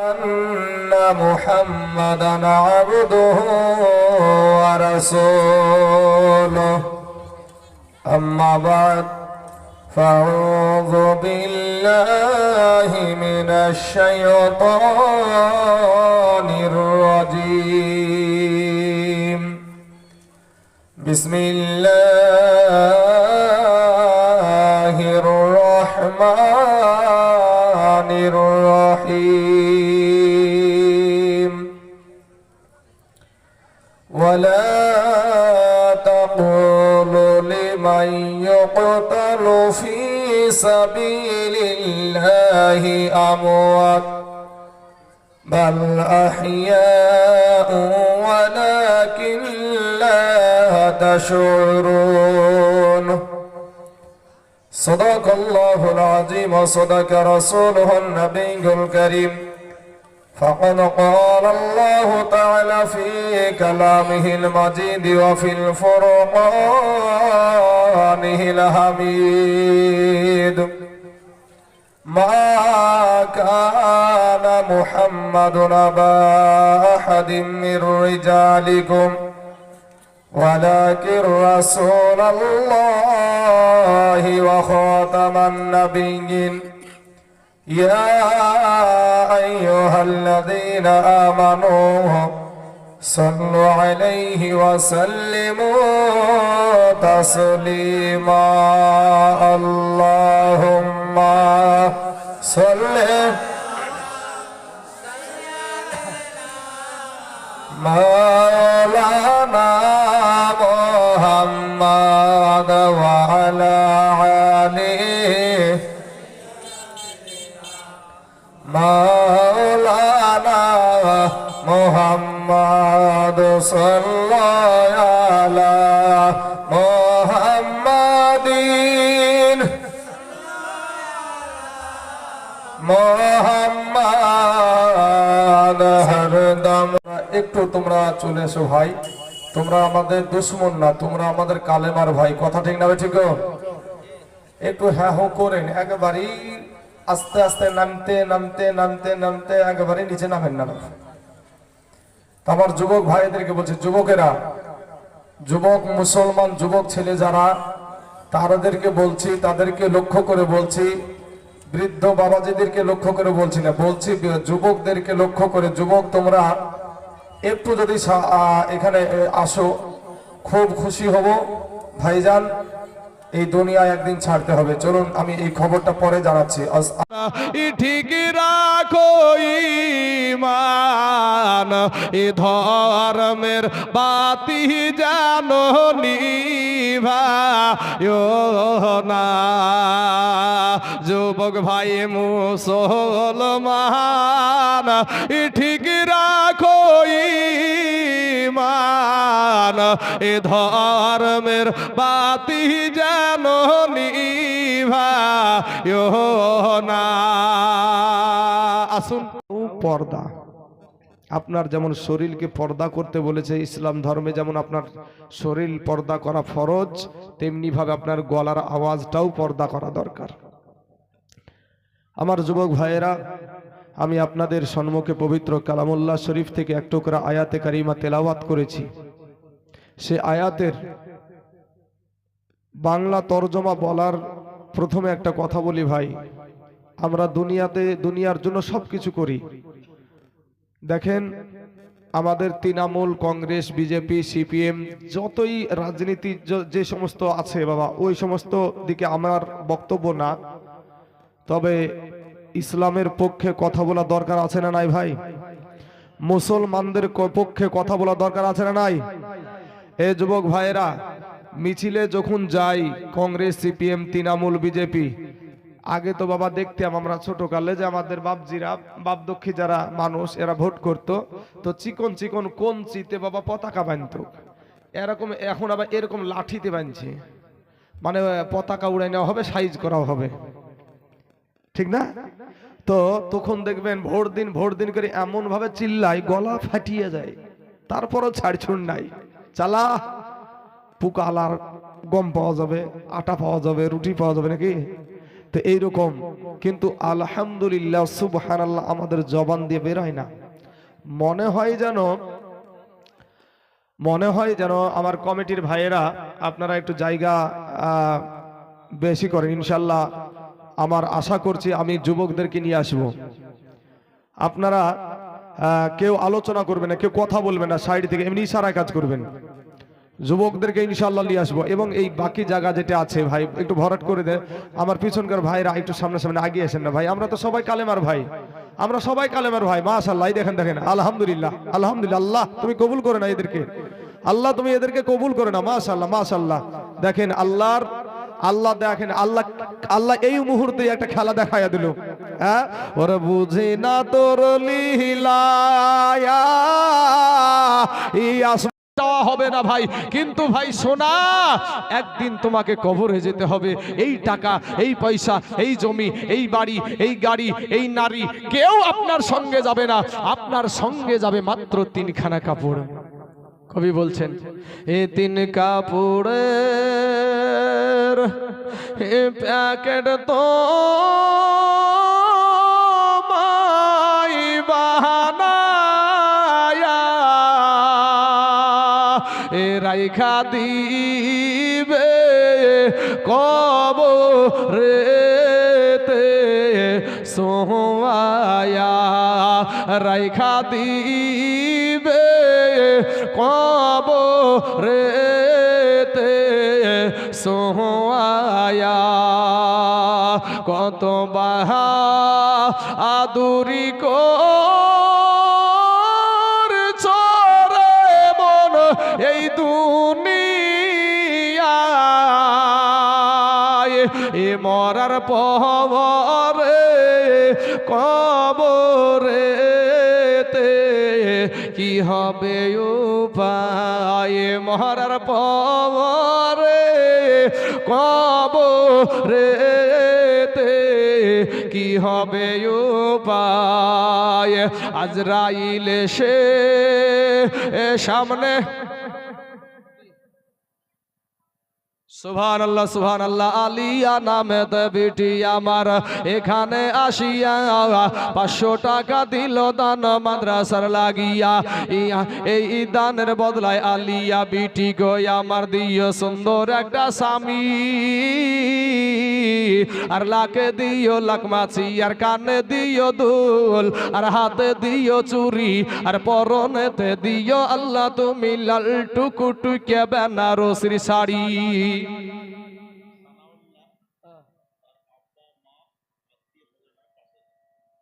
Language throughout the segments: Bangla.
أن محمدا عبده ورسوله أما بعد فأعوذ بالله من الشيطان الرجيم بسم الله الرحمن الرحيم ولا تقولوا لمن يقتل في سبيل الله أموات بل أحياء ولكن لا تشعرون صدق الله العظيم وصدق رسوله النبي الكريم فقد قال الله تعالى في كلامه المجيد وفي الفرقانه الحميد ما كان محمد أبا أحد من رجالكم ولكن رسول الله وخاتم النبيين يا أيها الذين آمنوا صلوا عليه وسلموا تسليما اللهم صل مولانا محمد وعلى آله مولانا محمد صلى على محمد محمد হরদম একটু তোমরা চলে এসো ভাই তোমরা আমাদের দুশমন না তোমরা আমাদের কালেমার ভাই কথা ঠিক না ঠিক একটু হ্যাঁ হো করেন একেবারেই আস্তে আস্তে নামতে নামতে নামতে নামতে একেবারে নিচে নামেন না আমার যুবক ভাইদেরকে বলছে যুবকেরা যুবক মুসলমান যুবক ছেলে যারা তাদেরকে বলছি তাদেরকে লক্ষ্য করে বলছি বৃদ্ধ বাবাজিদেরকে লক্ষ্য করে বলছি না বলছি যুবকদেরকে লক্ষ্য করে যুবক তোমরা একটু যদি এখানে আসো খুব খুশি হব ভাইজান এই দুনিয়া একদিন ছাড়তে হবে চলুন আমি এই খবরটা পরে জানাচ্ছি ঠিক রাখো ঈমান এ ধর্মের বাতি জানো নিভায়ো না যুবক ভাই মুসলমান ঠিক রাখো ঈমান এ ধর্মের বাতি জানো নিভায়ো না আসুন পর্দা আপনার যেমন শরীরকে পর্দা করতে বলেছে ইসলাম ধর্মে যেমন আপনার শরীর পর্দা করা ফরজ তেমনি ভাবে আপনার গলার আওয়াজটাও পর্দা করা দরকার আমার যুবক ভাইয়েরা আমি আপনাদের সম্মুখে পবিত্র কালামুল্লাহ শরীফ থেকে এক টুকরা আয়াতে কারিমা তেলাওয়াত করেছি সে আয়াতের বাংলা তরজমা বলার প্রথমে একটা কথা বলি ভাই আমরা দুনিয়ার জন্য সবকিছু করি দেখেন আমাদের তৃণমূল কংগ্রেস বিজেপি সিপিএম যতই রাজনীতি যে সমস্ত আছে বাবা ওই সমস্ত দিকে আমার বক্তব্য না তবে ইসলামের পক্ষে কথা বলা দরকার আছে না নাই ভাই মুসলমানদের পক্ষে কথা বলা দরকার আছে না নাই এ যুবক ভাইয়েরা মিছিলে যখন যাই কংগ্রেস সিপিএম তৃণমূল বিজেপি আগে তো বাবা দেখতাম আমরা ছোটকালে যে আমাদের বাপজিরা বাপদক্ষী যারা মানুষ এরা ভোট করত তো চিকন চিকন কোন চিতে বাবা পতাকা বাঁধত এরকম এখন আবার এরকম লাঠিতে বাঁধছে মানে পতাকা উড়াই নেওয়া হবে সাইজ করাও হবে ঠিক না তো তখন দেখবেন ভোট দিন করে এমন ভাবে চিল্লাই গলা ফাটিয়ে যায় তারপরও ছাড়ছুড় নাই চালা পুকালার গম পাওয়া যাবে আটা পাওয়া যাবে রুটি পাওয়া যাবে নাকি তো এইরকম কিন্তু আলহামদুলিল্লাহ সুবহানাল্লাহ আমাদের জবান দিয়ে বের হয় না। মনে হয় যেন আমার কমিটির ভাইয়েরা আপনারা একটু জায়গা বেশি করেন ইনশাল্লাহ। আমার আশা করছি আমি যুবকদেরকে নিয়ে আসব। আপনারা কেউ আলোচনা করবেন না, কেউ কথা বলবেন না, সাইড থেকে এমনি ইশারায় কাজ করবেন। যুবকদেরকে ইনশাআল্লাহ নিয়ে আসবো। এবং এই বাকি জায়গা যেটা আছে ভাই একটু ভরাট করে দেন। আমার পিছনকার ভাইরা একটু সামনে সামনে আগিয়ে আসেন না ভাই, আমরা তো সবাই কালেমার ভাই, আমরা সবাই কালেমার ভাই। মাশাআল্লাহ, এই দেখেন আলহামদুলিল্লাহ আলহামদুলিল্লাহ। আল্লাহ তুমি কবুল করে না এদেরকে, আল্লাহ তুমি এদেরকে কবুল করে না। মাশাআল্লাহ মাশাআল্লাহ। দেখেন আল্লাহ দেখেন আল্লাহ এই মুহূর্তে একটা খেলা দেখাইয়া দিল। হ্যাঁ, ওরে বুঝি না তোর লীলা চাওয়া হবে না ভাই, কিন্তু ভাই সোনা একদিন তোমাকে কবরে যেতে হবে। এই টাকা, এই পয়সা, এই জমি, এই বাড়ি, এই গাড়ি, এই নারী কেউ আপনার সঙ্গে যাবে না। আপনার সঙ্গে যাবে মাত্র তিনখানা কাপড়। কবি বলছেন এ তিন কাপড়ের এ প্যাকেট তো মাই বাহানায়া এ রাইখা দিবে কবরেতে সোয়া রাইখা দিবে কবরেতে সোয়া কত বাহাদুরি করছো রে মন এই দুনিয়ায়, এ মরার পরে কবরেতে কি হবে উপায়, মরার পরে কবরেতে কি হবে উপায়। আজরাইল এসে সামনে সুবহানাল্লাহ সুবহানাল্লাহ। আলিয়া নামেতে বিটি আমার এখানে আসিয়া 500 টাকা দিল দান মাদ্রাসার লাগিয়া। এই দানের বদলায় আলিয়া বিটি গো আমার দিও সুন্দর একটা স্বামী, আর লাকে দিও লাকমাছি, আর কানে দিও দুল, আর হাতে দিও চুরি, আর পরনেতে দিও আল্লাহ তুমি লাল টুকুটুকে বেনারসির শাড়ি।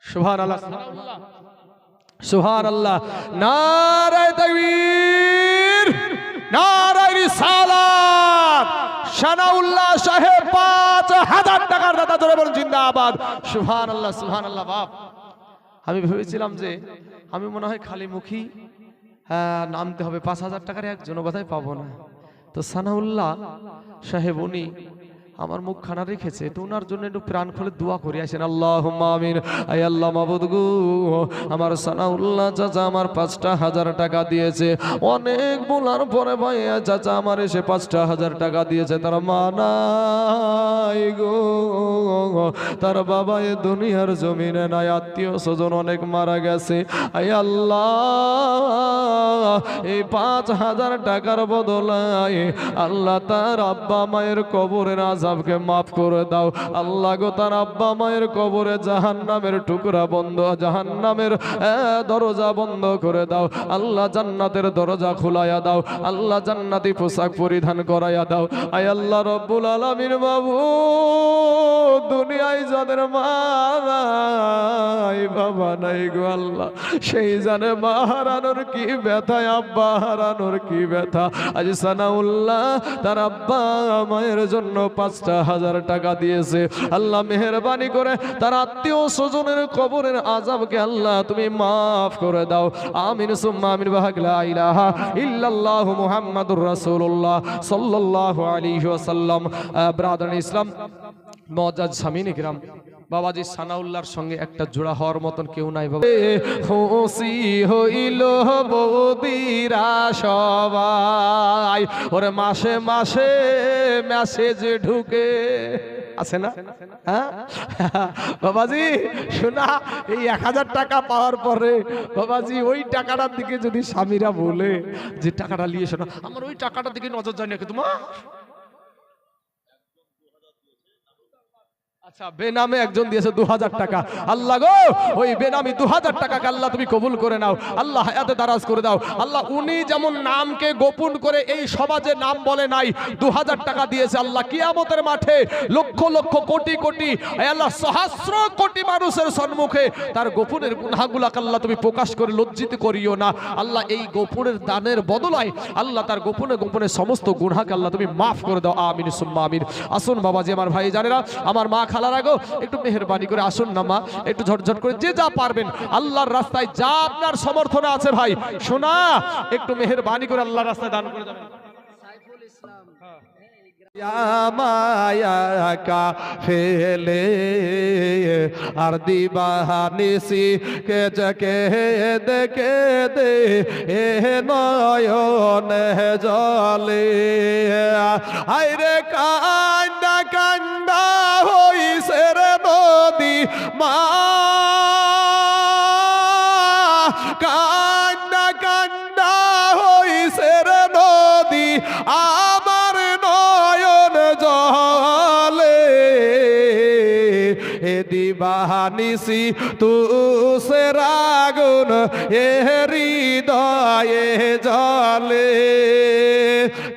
সুবহানাল্লাহ সুবহানাল্লাহ। নারায়ে তাকবীর, নারায়ে রিসালাত। সানাউল্লাহ সাহেব 5000 টাকার দাতা, জোরে বলুন জিন্দাবাদ। সুবহানাল্লাহ সুবহানাল্লাহ। বাপ আমি ভেবেছিলাম যে আমি মনে হয় খালি মুখী নামতে হবে, 5000 টাকার একজনও বোধহয় পাবো না। তো সানাউল্লাহ সাহেব উনি আমার মুখ খানা রেখেছে, তো ওনার জন্য একটু প্রাণ খুলে দোয়া করে আসেন। আল্লাহুম্মা আমিন। আয় আল্লাহ মাবুদ গো, আমার সানাউল্লাহ চাচা আমার 5000 টাকা দিয়েছে। অনেক বলার পরে ভাই চাচা আমার এসে 5000 টাকা দিয়েছে। তার মা নাই গো, তার বাবা এ দুনিয়ার জমিনে নাই, আত্মীয় স্বজন অনেক মারা গেছে। আয় আল্লাহ এই 5000 টাকার বদলায় আল্লাহ তার আব্বা মায়ের কবরের আযাবকে মাফ করে দাও। আল্লাহ গো তার আব্বা মায়ের কবরে জাহান্নামের টুকরা বন্ধ, জাহান্নামের দরজা বন্ধ করে দাও। আল্লাহ জান্নাতের দরজা খুলাইয়া দাও। আল্লাহ জান্নাতি পোশাক পরিধান করাইয়া দাও। আয় আল্লাহ রব্বুল আলামিন বাবু, দুনিয়ায় যাদের মা নাই বাবা নাই গো আল্লাহ, সেই জানে মা হারানোর কি ব্যথা, আব্বা হারানোর কি ব্যথা। আজ সানাউল্লাহ তার আব্বা মায়ের জন্য 5000 টাকা দিয়েছে। আল্লাহ মেহেরবানি করে তার আত্মীয় স্বজনের কবরের আযাবকে আল্লাহ তুমি মাফ করে দাও। আমিন সুম্মা আমিন। লা ইলাহা ইল্লাল্লাহ মুহাম্মাদুর রাসূলুল্লাহ সাল্লাল্লাহু আলাইহি ওয়াসাল্লাম। ব্রাদার ইসলাম মুআজ্জাজ সামিন ইকরাম, বাবাজি সানাউল্লাহর সঙ্গে একটা জোড়া হওয়ার মতন কেউ নাই বাবা। খুশি হইল বৌদিরা সবাই, ওরে মাসে মাসে মেসেজ ঢুকে। আছে না? হ্যাঁ বাবাজি শোনা, এই 1000 টাকা পাওয়ার পরে বাবাজি ওই টাকাটার দিকে যদি স্বামীরা বলে যে টাকাটা নিয়ে শোনা, আমার ওই টাকাটার দিকে নজর যায় নাকি তোমার? আচ্ছা, বেনামে একজন দিয়েছে 2000 টাকা। আল্লাহ গো, ওই বেনামি 2000 টাকাকে আল্লাহ তুমি কবুল করে নাও, আল্লাহ হায়াতে দারাজ করে দাও। আল্লাহ উনি যেমন নামকে গোপন করে এই সমাজে নাম বলে নাই, 2000 টাকা দিয়েছে। আল্লাহ কিয়ামতের মাঠে লক্ষ লক্ষ কোটি কোটি, আল্লাহ সহস্র কোটি মানুষের সম্মুখে তার গোপনের গুনাহগুলোকে আল্লাহ তুমি প্রকাশ করে লজ্জিত করিও না। আল্লাহ এই গোপনের দানের বদলায় আল্লাহ তার গোপনে গোপনে সমস্ত গুনাহকে আল্লাহ তুমি মাফ করে দাও। আমিন সুম্মা আমিন। আসুন বাবাজি আমার ভাই জানেরা, আমার মা খালার আগো একটু মেহেরবানি করে আসুন না মা, একটু ঝটঝট করে যে যা পারবেন আল্লাহর রাস্তায় যা আপনার সমর্থনে আছে ভাই শোনা, একটু মেহেরবানি করে আল্লাহর রাস্তায় দান করে যাবেন। মায়া ফেলে আর দিবানিসি কে জকে দেখে দে এ নয়নে জলে, আইরে কান্দা কান্দা হইছে রে নদী মা, কান্দা কান্দা হইছে রে নদী আমার নয়ন জলে, এ দিবানিসি তুসে রাগুন এ হৃদয়ে জলে,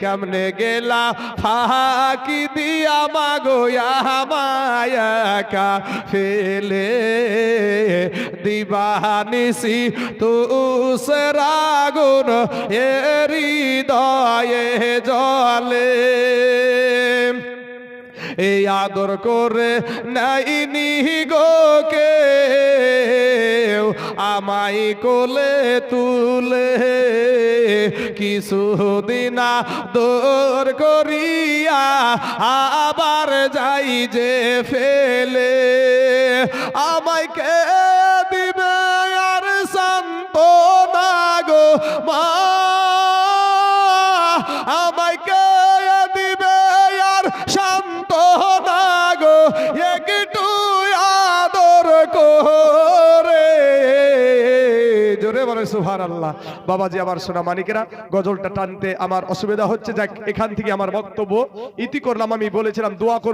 কেমনে গেলা ফাঁকি দিয়া মাগোয়া মায়াকা ফেলে, দিবানিসি তুসে রাগুন এ হৃদয়ে জলে, এই আদর করে নাইনি গো কেউ আমাই কোলে তুলে, কিছুদিন আদর করিয়া আবার যাই যে ফেলে, আমায় কে দিবে আর সান্ত্বনা গো মা, আমায় কে দিবে আর সান্ত্বনা গো, একটু আদর করে, জোরে বলে সুবহানাল্লাহ। বাবাজি আমার সোনা মানিকেরা, গজলটা টানতে আমার অসুবিধা হচ্ছে, যাক এখান থেকে আমার বক্তব্য ইতি করলাম। আমি বলেছিলাম দোয়া করব।